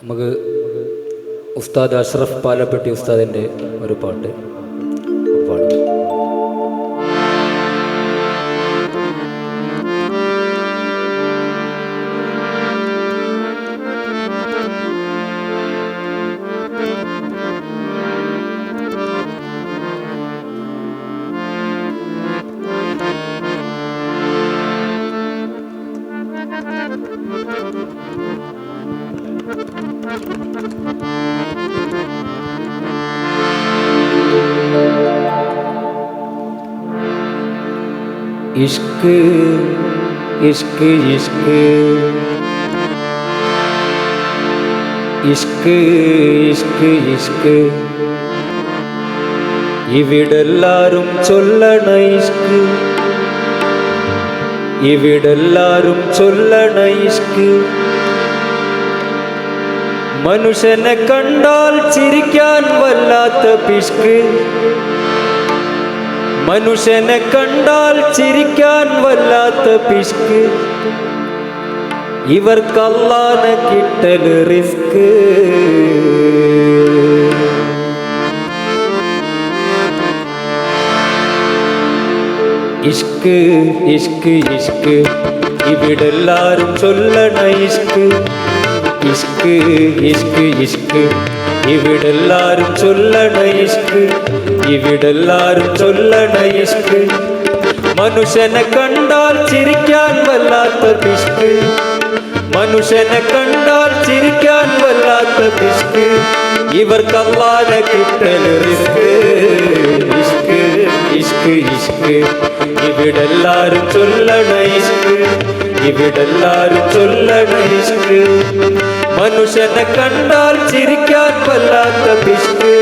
നമുക്ക് ഉസ്താദ് അഷ്റഫ് പാലപ്പെട്ടി ഉസ്താദിൻ്റെ ഒരു പാട്ട് പാടും. ഇഷ്ക് ഇഷ്ക് ഇഷ്ക് ഇഷ്ക് ഇഷ്ക് ഇഷ്ക് ഇവിടെല്ലാരും ചൊല്ലണ ഇഷ്ക്, ഇവിടെല്ലാരും ചൊല്ലണ ഇഷ്ക്. മനുഷ്യനെ കണ്ടാൽ ചിരിക്കാൻ വല്ലാത്ത പിഷ്ക്, മനുഷ്യനെ കണ്ടാൽ ചിരിക്കാൻ വല്ലാത്ത പിഷ്ക്. ഇവർക്ക് അല്ലാഹനെ കിട്ടൽ റിസ്ക്. ഇഷ്ക് ഇഷ്ക് ഇഷ്ക് ഇവിടെല്ലാരും ചൊല്ലണ ഇഷ്ക്, ഇഷ്ക് ഇഷ്ക് ഇഷ്ക് ഇവിടെല്ലാരും ചൊല്ലണ ഇഷ്ക്, ഇവിടെല്ലാരും ചൊല്ലണ ഇഷ്ക്. മനുഷ്യനെ കണ്ടാൽ ചിരിക്കാൻ വല്ലാത്ത പിഷ്ക്, മനുഷ്യനെ കണ്ടാൽ ചിരിക്കാൻ വല്ലാത്ത പിഷ്ക്. ഇവർക്ക് അല്ലാഹനെ കിട്ടൽ റിസ്ക്. ഇഷ്ക് ഇഷ്ക് ഇഷ്ക് ഇവിടെല്ലാരും ചൊല്ലണ ഇഷ്ക്, ഇവിടെല്ലാരും ചൊല്ലണ ഇഷ്ക്. മനുഷ്യനെ കണ്ടാൽ ചിരിക്കാൻ വല്ലാത്ത പിഷ്ക്,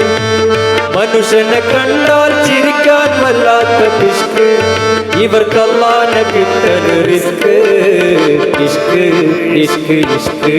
മനുഷ്യനെ കണ്ടാൽ ചിരിക്കാൻ വല്ലാത്ത പിഷ്ക്. ഇവർക്ക് അല്ലാഹനെ കിട്ടൽ റിസ്ക്. ഇഷ്ക് ഇഷ്ക് ഇഷ്ക്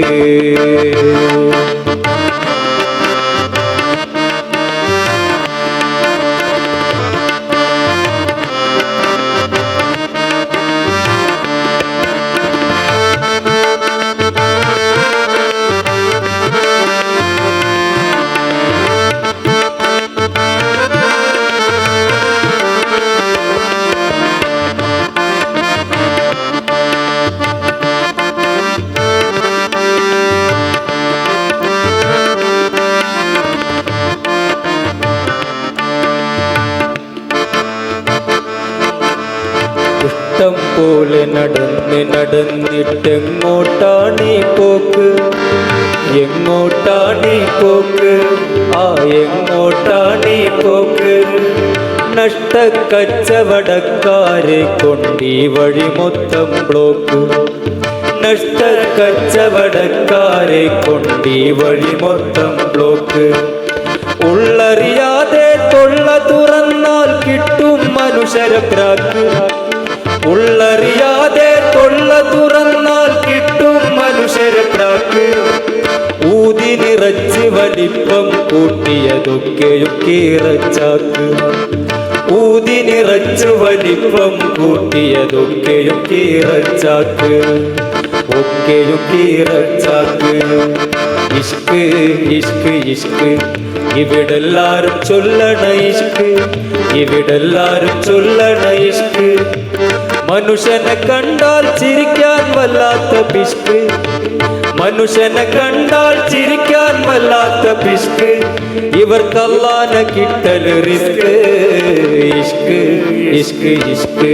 ഇഷ്ടം പോലെ നടന്ന് നടന്നിട്ടെങ്ങോട്ടാണീ പോക്ക്, എങ്ങോട്ടാണീ പോക്ക്, ആ എങ്ങോട്ടാണീ പോക്ക്. നഷ്ടക്കച്ചവടക്കാരെ കൊണ്ടീ വഴി മൊത്തം ബ്ലോക്ക്, നഷ്ടക്കച്ചവടക്കാരെ കൊണ്ടീ വഴി മൊത്തം ബ്ലോക്ക്. ഉള്ളറിയാതെ തൊള്ള തുറന്നാൽ കിട്ടും മനുഷ്യരെ പ്രാക്ക്, ഉള്ളറിയാതെ തൊള്ള തുറന്നാൽ കിട്ടും മനുഷ്യരെ പ്രാക്ക്. ഊതി നിറച്ച് വലിപ്പം കൂട്ടിയതൊക്കെയും കീറച്ചാക്ക്, ഊതി നിറച്ച് വലിപ്പം കൂട്ടിയതൊക്കെയും കീറച്ചാക്ക്, ഒക്കെയും കീറച്ചാക്ക്. ഇഷ്ക് ഇഷ്ക് ഇഷ്ക് ഇവിടെല്ലാരും ചൊല്ലണ ഇഷ്ക്, ഇവിടെല്ലാരും ചൊല്ലണ ഇഷ്ക്. മനുഷ്യനെ കണ്ടാൽ ചിരിക്കാൻ വല്ലാത്ത പിഷ്ക്, മനുഷ്യനെ കണ്ടാൽ ചിരിക്കാൻ വല്ലാത്ത പിഷ്ക്. ഇവർക്ക് അല്ലാഹനെ കിട്ടൽ റിസ്ക്. ഇഷ്ക് ഇഷ്ക് ഇഷ്ക്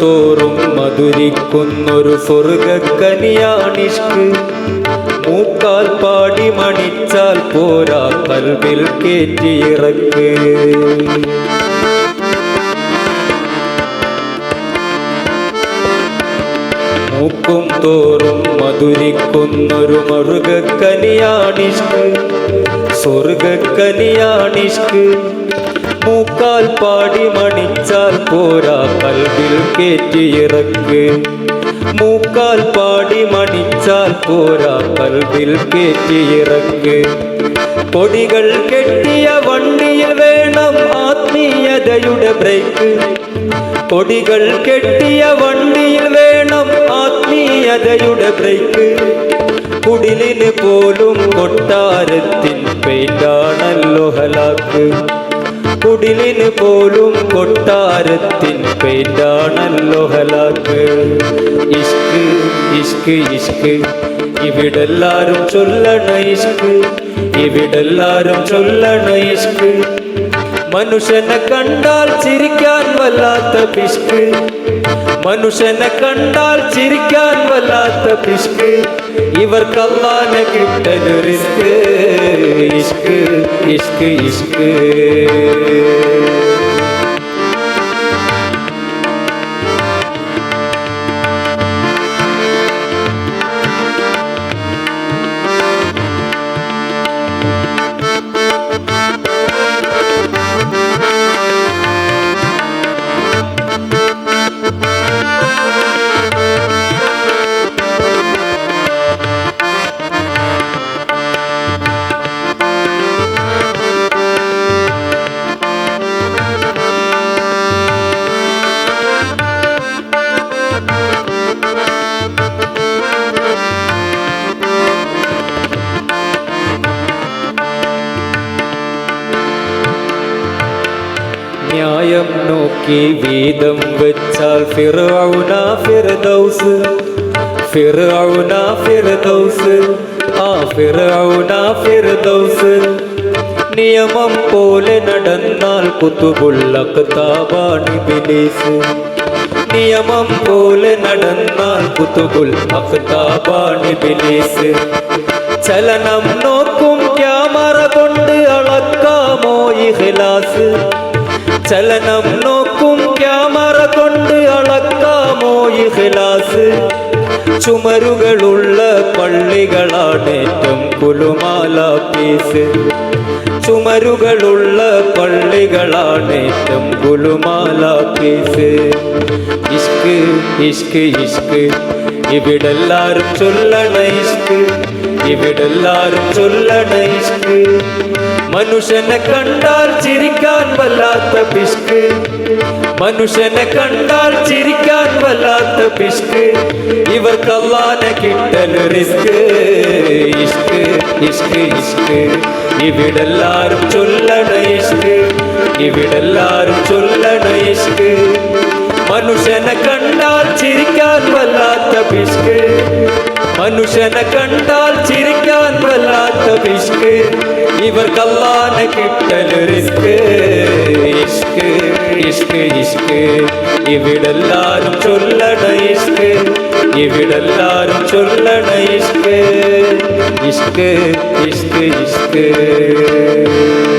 തോറും മധുരിക്കുന്നൊരു സ്വർഗക്കനിയാണിഷ്ക്. മൂക്കാൽ പാടി മണിച്ചാൽ പോരാ, കൽവിൽ കേറ്റിയിറക്ക്. മൂക്കും തോറും മധുരിക്കുന്നൊരു മറുകക്കനിയാണിഷ്ക്. സ്വർഗക്കനിയാണിഷ്ക്. മൂക്കാൽ പാടി മണിച്ചാൽ പോരാ, കൽവിൽ കേറ്റിയിറക്ക്. മൂക്കാൽ പാടി മണിച്ചാൽ പോരാ, കൽവിൽ കേറ്റിയിറക്ക്. കൊടികൾ കെട്ടിയ വണ്ടിയിൽ വേണം ആത്മീയതയുടെ ബ്രേക്ക്. കൊടികൾ കെട്ടിയ വണ്ടിയിൽ വേണം ആത്മീയതയുടെ ബ്രേക്ക്. കുടിലിന് പോലും കൊട്ടാരത്തിൻ പെയിന്റാണല്ലോ ഹലാക്ക്. കുടിലിന് പോലും കൊട്ടാരത്തിൻ പെയിന്റാണല്ലോ ഹലാക്ക്. ഇഷ്ക് ഇഷ്ക് ഇഷ്ക് ഇവിടെല്ലാരും ചൊല്ലണ ഇഷ്ക്. ഇവിടെല്ലാരും ചൊല്ലണ ഇഷ്ക്. മനുഷ്യനെ കണ്ടാൽ ചിരിക്കാൻ വല്ലാത്ത പിഷ്ക്. മനുഷ്യനെ കണ്ടാൽ ചിരിക്കാൻ വല്ലാത്ത പിഷ്ക്. ഇവർക്ക് അല്ലാഹനെ കിട്ടല് റിസ്ക്. ഇഷ്ക് ഇഷ്ക് ഇഷ്ക്. ന്യായം നോക്കി വീതം വെച്ചാൽ ഫിർഔന ഫിർദൗസ്. ഫിർഔന ഫിർദൗസ്. ആ ഫിർഔന ഫിർദൗസ്. നിയമം പോലെ നടന്നാൽ കുതുബുൽ അഖ്താബാണ് ഇബ്ലീസ്. നിയമം പോലെ നടന്നാൽ കുതുബുൽ അഖ്താബാണ് ഇബ്ലീസ്. ചലനം നോക്കും ക്യാമറ കൊണ്ട് അളക്കാമോ ഇഖ്ലാസ്. ചലനം നോക്കും ക്യാമറ കൊണ്ട് അളക്കാമോ ഇഖ്ലാസ്. ചുമരുകളുള്ള പള്ളികളാണേറ്റം കുലുമാല പീസ്. ചുമരുകളുള്ള പള്ളികളാണേറ്റം കുലുമാല പീസ്. ഇഷ്ക് ഇഷ്ക് ഇഷ്ക് ഇവിടെല്ലാരും ചൊല്ലണ ഇഷ്ക്. ഇവിടെല്ലാരും ചൊല്ലണ ഇഷ്ക്. മനുഷ്യനെ കണ്ടാൽ ചിരിക്കാൻ വല്ലാത്ത പിഷ്ക്. മനുഷ്യനെ കണ്ടാൽ ചിരിക്കാൻ വല്ലാത്ത പിഷ്ക്. ഇവർക്ക് അല്ലാഹനെ കിട്ടൽ റിസ്ക്. ഇഷ്ക് ഇഷ്ക് ഇഷ്ക് ഇവിടെല്ലാരും ചൊല്ലണ ഇഷ്ക്. ഇവിടെല്ലാരും ചൊല്ലണ ഇഷ്ക്. മനുഷ്യനെ കണ്ടാൽ ചിരിക്കാൻ വല്ലാത്ത പിഷ്ക്. മനുഷ്യനെ കണ്ടാൽ ചിരിക്കാൻ വല്ലാത്ത പിഷ്ക്. ഇവർക്ക് അല്ലാഹനെ കിട്ടൽ റിസ്ക്. ഇഷ്ക് ഇഷ്ക് ഇഷ്ക് ഇവിടെല്ലാരും ചൊല്ലണ ഇഷ്ക്. ഇവിടെല്ലാരും ചൊല്ലണ ഇഷ്ക്. ഇഷ്ക് ഇഷ്ക് ഇഷ്ക്.